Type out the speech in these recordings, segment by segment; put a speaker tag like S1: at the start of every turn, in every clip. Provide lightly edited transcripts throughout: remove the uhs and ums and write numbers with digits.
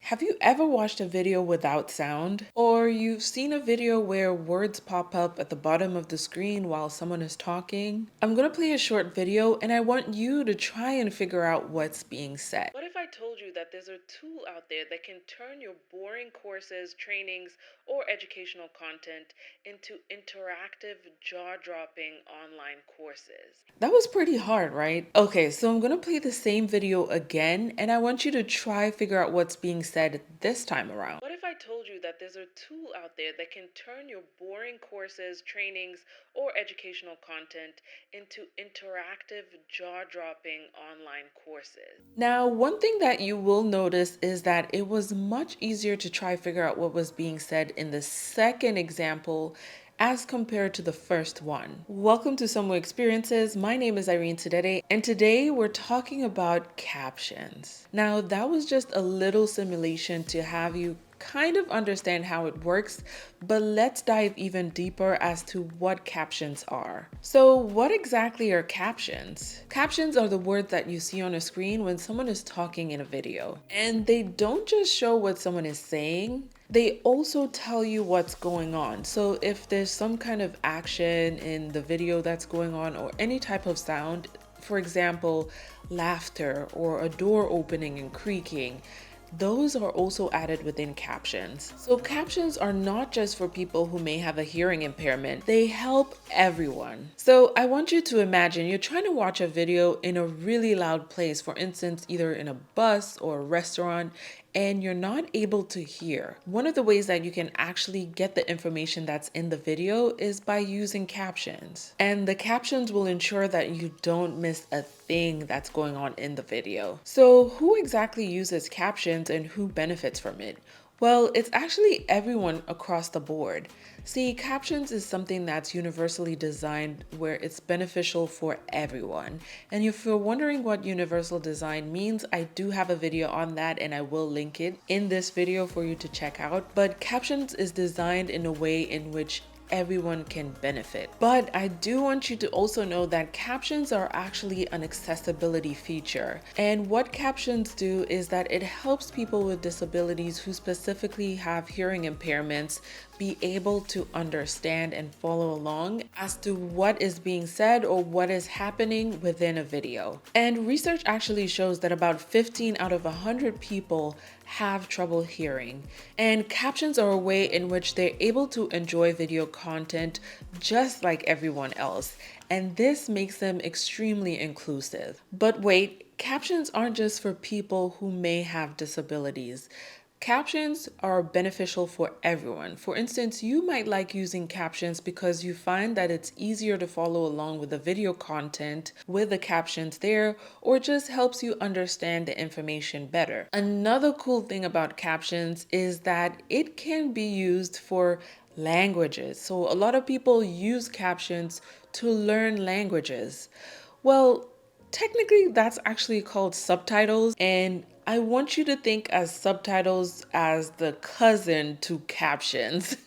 S1: Have you ever watched a video without sound? Or you've seen a video where words pop up at the bottom of the screen while someone is talking? I'm gonna play a short video and I want you to try and figure out what's being said. What if I told you that there's a tool out there that can turn your boring courses, trainings, or educational content into interactive, jaw-dropping online courses? That was pretty hard, right? Okay, so I'm gonna play the same video again, and I want you to try figure out what's being said this time around. What if I told you that there's a tool out there that can turn your boring courses, trainings, or educational content into interactive, jaw-dropping online courses? Now, one thing that you will notice is that it was much easier to try figure out what was being said in the second example as compared to the first one. Welcome to Some Experiences. My name is Irene Tedede, and today we're talking about captions. Now, that was just a little simulation to have you kind of understand how it works, but let's dive even deeper as to what captions are. So, what exactly are captions? Captions are the words that you see on a screen when someone is talking in a video, and they don't just show what someone is saying, they also tell you what's going on. So if there's some kind of action in the video that's going on or any type of sound, for example, laughter or a door opening and creaking, those are also added within captions. So captions are not just for people who may have a hearing impairment, they help everyone. So I want you to imagine you're trying to watch a video in a really loud place, for instance, either in a bus or a restaurant, and you're not able to hear. One of the ways that you can actually get the information that's in the video is by using captions. And the captions will ensure that you don't miss a thing that's going on in the video. So who exactly uses captions and who benefits from it? Well, it's actually everyone across the board. See, captions is something that's universally designed where it's beneficial for everyone. And if you're wondering what universal design means, I do have a video on that and I will link it in this video for you to check out. But captions is designed in a way in which everyone can benefit. But I do want you to also know that captions are actually an accessibility feature. And what captions do is that it helps people with disabilities who specifically have hearing impairments be able to understand and follow along as to what is being said or what is happening within a video. And research actually shows that about 15 out of 100 people have trouble hearing. And captions are a way in which they're able to enjoy video content just like everyone else. And this makes them extremely inclusive. But wait, captions aren't just for people who may have disabilities. Captions are beneficial for everyone. For instance, you might like using captions because you find that it's easier to follow along with the video content with the captions there, or it just helps you understand the information better. Another cool thing about captions is that it can be used for languages. So a lot of people use captions to learn languages. Well, technically that's actually called subtitles, and I want you to think as subtitles as the cousin to captions.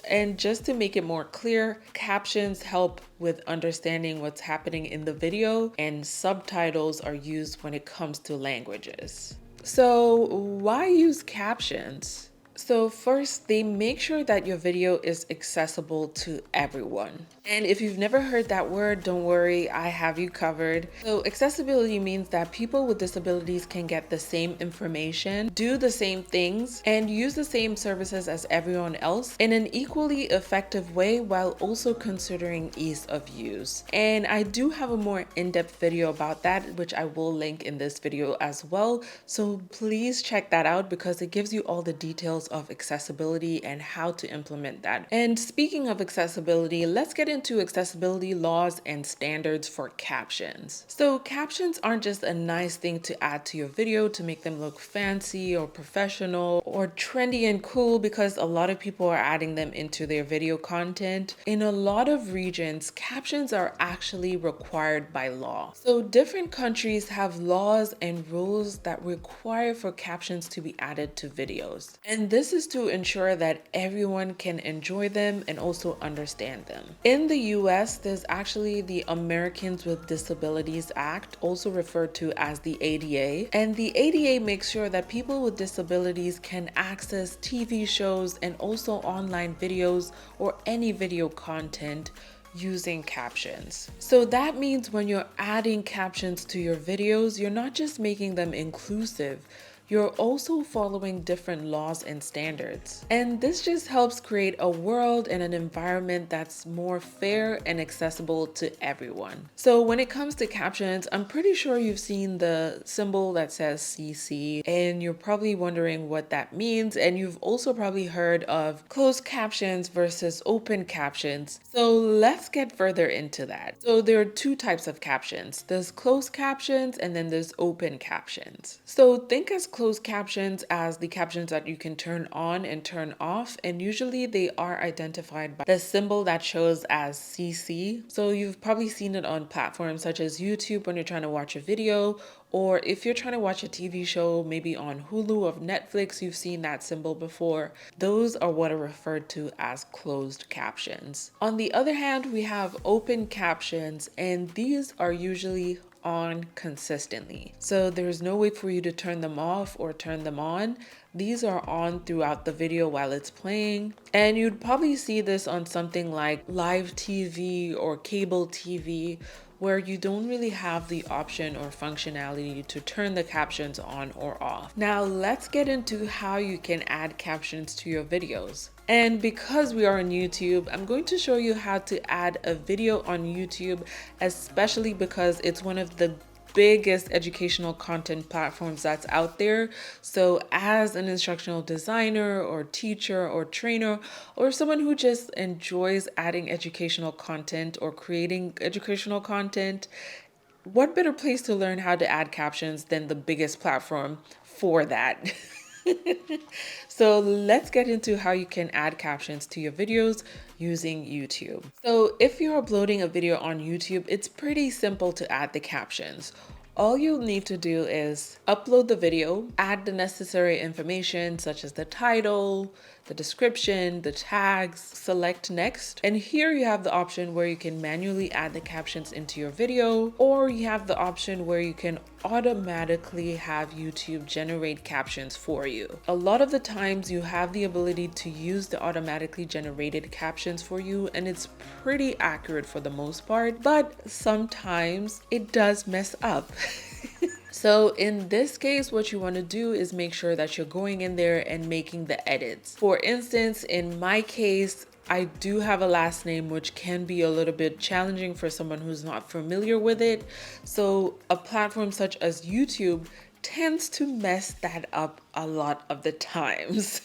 S1: And just to make it more clear, captions help with understanding what's happening in the video, and subtitles are used when it comes to languages. So why use captions? So first, they make sure that your video is accessible to everyone. And if you've never heard that word, don't worry, I have you covered. So accessibility means that people with disabilities can get the same information, do the same things, and use the same services as everyone else in an equally effective way while also considering ease of use. And I do have a more in-depth video about that, which I will link in this video as well. So please check that out because it gives you all the details of accessibility and how to implement that. And speaking of accessibility, let's get into accessibility laws and standards for captions. So captions aren't just a nice thing to add to your video to make them look fancy or professional or trendy and cool because a lot of people are adding them into their video content. In a lot of regions, captions are actually required by law. So different countries have laws and rules that require for captions to be added to videos. And this is to ensure that everyone can enjoy them and also understand them. In the US, there's actually the Americans with Disabilities Act, also referred to as the ADA. And the ADA makes sure that people with disabilities can access TV shows and also online videos or any video content using captions. So that means when you're adding captions to your videos, you're not just making them inclusive, you're also following different laws and standards. And this just helps create a world and an environment that's more fair and accessible to everyone. So when it comes to captions, I'm pretty sure you've seen the symbol that says CC, and you're probably wondering what that means. And you've also probably heard of closed captions versus open captions. So let's get further into that. So there are two types of captions. There's closed captions and then there's open captions. So think as closed captions as the captions that you can turn on and turn off, and usually they are identified by the symbol that shows as CC. So you've probably seen it on platforms such as YouTube when you're trying to watch a video, or if you're trying to watch a TV show, maybe on Hulu or Netflix, you've seen that symbol before. Those are what are referred to as closed captions. On the other hand, we have open captions, and these are usually on consistently. So there's no way for you to turn them off or turn them on. These are on throughout the video while it's playing. And you'd probably see this on something like live TV or cable TV, where you don't really have the option or functionality to turn the captions on or off. Now let's get into how you can add captions to your videos. And because we are on YouTube, I'm going to show you how to add a video on YouTube, especially because it's one of the biggest educational content platforms that's out there. So as an instructional designer or teacher or trainer, or someone who just enjoys adding educational content or creating educational content, what better place to learn how to add captions than the biggest platform for that? So let's get into how you can add captions to your videos using YouTube. So if you're uploading a video on YouTube, it's pretty simple to add the captions. All you'll need to do is upload the video, add the necessary information such as the title, the description, the tags, select next. And here you have the option where you can manually add the captions into your video, or you have the option where you can automatically have YouTube generate captions for you. A lot of the times you have the ability to use the automatically generated captions for you, and it's pretty accurate for the most part, but sometimes it does mess up. So in this case, what you want to do is make sure that you're going in there and making the edits. For instance, in my case, I do have a last name which can be a little bit challenging for someone who's not familiar with it. So a platform such as YouTube tends to mess that up a lot of the times.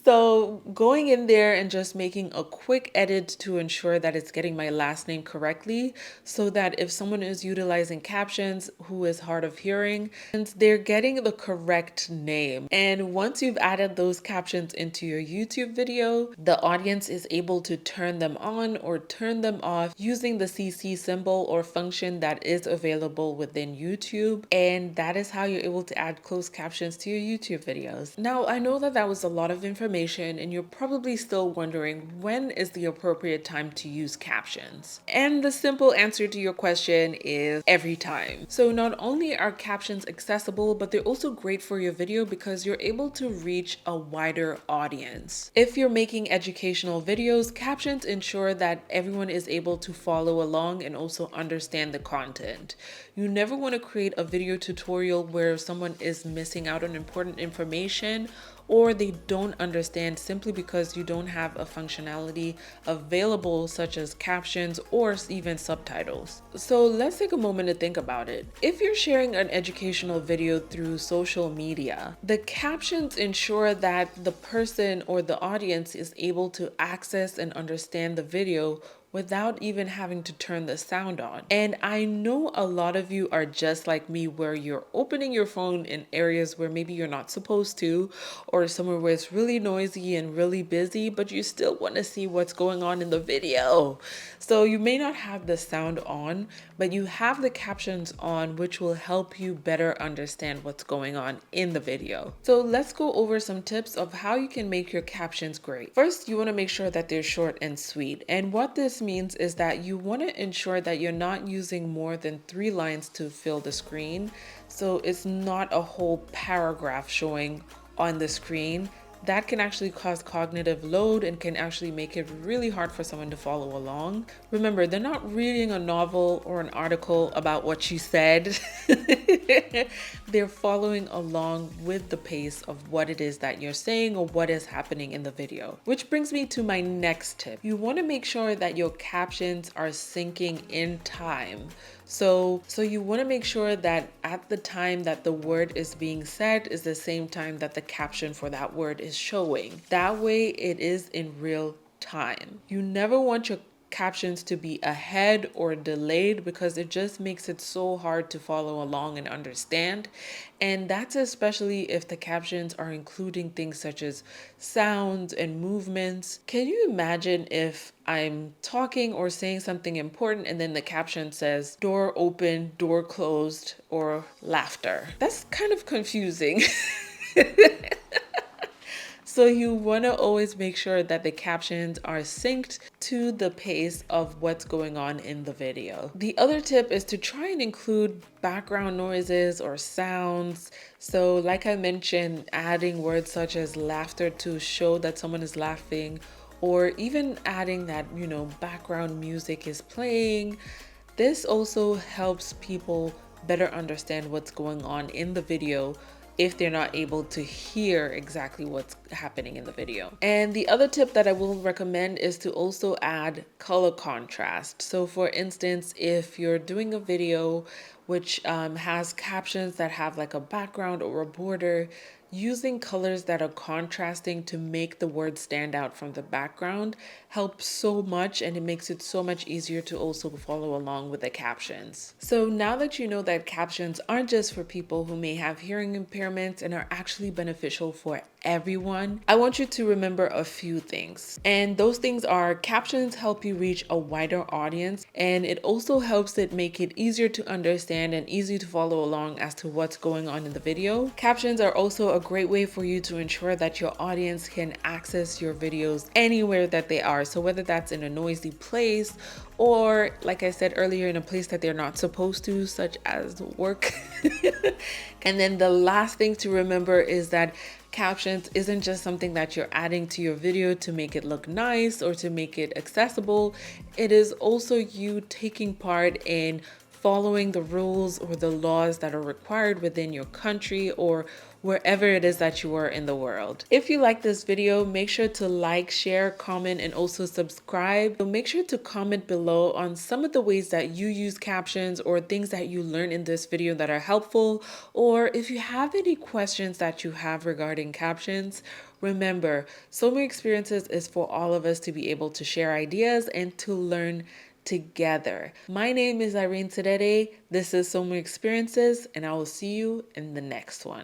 S1: So going in there and just making a quick edit to ensure that it's getting my last name correctly, so that if someone is utilizing captions who is hard of hearing, and they're getting the correct name. And once you've added those captions into your YouTube video, the audience is able to turn them on or turn them off using the CC symbol or function that is available within YouTube. And that is how you're able to add closed captions to your YouTube videos. Now, I know that was a lot of information, and you're probably still wondering, when is the appropriate time to use captions? And the simple answer to your question is every time. So not only are captions accessible, but they're also great for your video because you're able to reach a wider audience. If you're making educational videos, captions ensure that everyone is able to follow along and also understand the content. You never want to create a video tutorial where someone is missing out on important information, or they don't understand simply because you don't have a functionality available such as captions or even subtitles. So let's take a moment to think about it. If you're sharing an educational video through social media, the captions ensure that the person or the audience is able to access and understand the video without even having to turn the sound on. And I know a lot of you are just like me, where you're opening your phone in areas where maybe you're not supposed to, or somewhere where it's really noisy and really busy, but you still want to see what's going on in the video. So you may not have the sound on, but you have the captions on, which will help you better understand what's going on in the video. So let's go over some tips of how you can make your captions great. First, you want to make sure that they're short and sweet. And what this means is that you want to ensure that you're not using more than 3 lines to fill the screen. So it's not a whole paragraph showing on the screen. That can actually cause cognitive load and can actually make it really hard for someone to follow along. Remember, they're not reading a novel or an article about what you said. They're following along with the pace of what it is that you're saying or what is happening in the video. Which brings me to my next tip. You want to make sure that your captions are syncing in time. So you want to make sure that at the time that the word is being said is the same time that the caption for that word is showing. That way it is in real time. You never want your captions to be ahead or delayed, because it just makes it so hard to follow along and understand. And that's especially if the captions are including things such as sounds and movements. Can you imagine if I'm talking or saying something important and then the caption says door open, door closed, or laughter? That's kind of confusing. So you want to always make sure that the captions are synced to the pace of what's going on in the video. The other tip is to try and include background noises or sounds. So like I mentioned, adding words such as laughter to show that someone is laughing, or even adding that, background music is playing. This also helps people better understand what's going on in the video if they're not able to hear exactly what's happening in the video. And the other tip that I will recommend is to also add color contrast. So for instance, if you're doing a video which has captions that have like a background or a border, using colors that are contrasting to make the words stand out from the background helps so much, and it makes it so much easier to also follow along with the captions. So now that you know that captions aren't just for people who may have hearing impairments and are actually beneficial for everyone, I want you to remember a few things. And those things are, captions help you reach a wider audience, and it also helps it make it easier to understand and easy to follow along as to what's going on in the video. Captions are also a great way for you to ensure that your audience can access your videos anywhere that they are. So whether that's in a noisy place, or like I said earlier, in a place that they're not supposed to, such as work. And then the last thing to remember is that captions isn't just something that you're adding to your video to make it look nice or to make it accessible. It is also you taking part in following the rules or the laws that are required within your country or wherever it is that you are in the world. If you like this video, make sure to like, share, comment, and also subscribe. So make sure to comment below on some of the ways that you use captions or things that you learned in this video that are helpful. Or if you have any questions that you have regarding captions, remember, So Many Experiences is for all of us to be able to share ideas and to learn together. My name is Irene Tedede. This is So Many Experiences, and I will see you in the next one.